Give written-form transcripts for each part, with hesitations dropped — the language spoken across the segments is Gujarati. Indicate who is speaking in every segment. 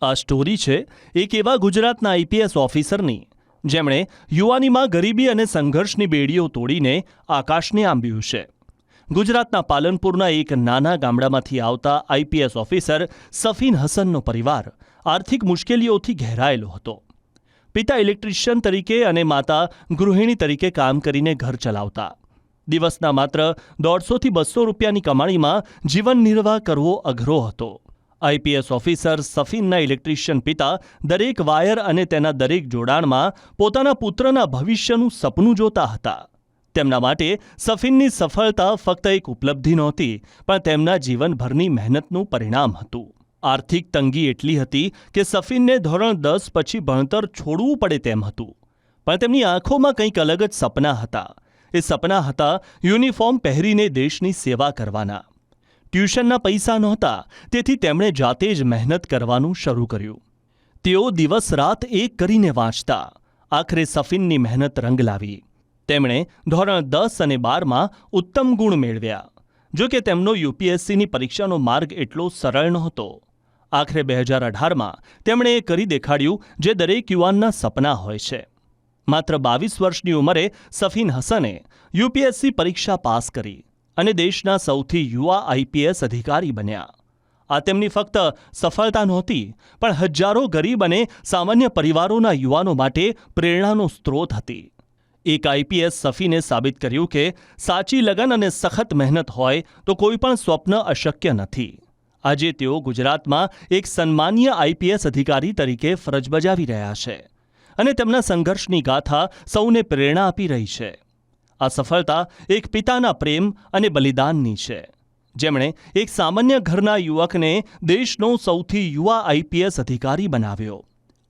Speaker 1: આ સ્ટોરી છે એક એવા ગુજરાતના આઈપીએસ ઓફિસરની જેમણે યુવાનીમાં ગરીબી અને સંઘર્ષની બેડીઓ તોડીને આકાશને આંબ્યું છે. ગુજરાતના પાલનપુરના એક નાના ગામડામાંથી આવતા આઈપીએસ ઓફિસર સફીન હસનનો પરિવાર આર્થિક મુશ્કેલીઓથી ઘેરાયેલો હતો. પિતા ઇલેક્ટ્રિશિયન તરીકે અને માતા ગૃહિણી તરીકે કામ કરીને ઘર ચલાવતા. દિવસના માત્ર 150 થી 200 રૂપિયાની કમાણીમાં જીવન નિર્વાહ કરવો અઘરો હતો. આઈપીએસ ઓફિસર સફીનના ઇલેક્ટ્રિશિયન પિતા દરેક વાયર અને તેના દરેક જોડાણમાં પોતાના પુત્રના ભવિષ્યનું સપનું જોતા હતા. તેમના માટે સફીનની સફળતા ફક્ત એક ઉપલબ્ધિ નહોતી, પણ તેમના જીવનભરની મહેનતનું પરિણામ હતું. આર્થિક તંગી એટલી હતી કે સફીનને ધોરણ 10 પછી ભણતર છોડવું પડે તેમ હતું. પણ તેમની આંખોમાં કંઈક અલગ જ સપના હતા. એ સપના હતા યુનિફોર્મ પહેરીને દેશની સેવા કરવાના. ટ્યુશનના પૈસા નહોતા, તેથી તેમણે જાતે જ મહેનત કરવાનું શરૂ કર્યું. તેઓ દિવસ રાત એક કરીને વાંચતા. આખરે સફીનની મહેનત રંગ લાવી. તેમણે ધોરણ 10 અને 12માં ઉત્તમ ગુણ મેળવ્યા. જો કે તેમનો યુપીએસસીની પરીક્ષાનો માર્ગ એટલો સરળ નહોતો. આખરે 2018માં તેમણે એ કરી દેખાડ્યું જે દરેક યુવાનના સપના હોય છે. માત્ર 22 વર્ષની ઉંમરે સફીન હસને યુપીએસસી પરીક્ષા પાસ કરી અને દેશના સૌથી યુવા આઈપીએસ અધિકારી બન્યા. આ તેમની ફક્ત સફળતા નહોતી, પણ હજારો ગરીબ અને સામાન્ય પરિવારોના યુવાનો માટે પ્રેરણાનો સ્ત્રોત હતી. એક આઈપીએસ સફીને સાબિત કર્યું કે સાચી લગન અને સખત મહેનત હોય તો કોઈ પણ સ્વપ્ન અશક્ય નથી. આજે તેઓ ગુજરાતમાં એક સન્માનીય આઈપીએસ અધિકારી તરીકે ફરજ બજાવી રહ્યા છે અને તેમના સંઘર્ષની ગાથા સૌને પ્રેરણા આપી રહી છે. આ સફળતા એક પિતાના પ્રેમ અને બલિદાનની છે, જેમણે એક સામાન્ય ઘરના યુવકને દેશનો સૌથી યુવા આઈપીએસ અધિકારી બનાવ્યો.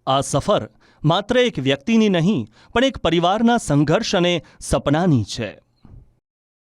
Speaker 1: આ સફર માત્ર એક વ્યક્તિની નહીં, પણ એક પરિવારના સંઘર્ષ અને સપનાની છે.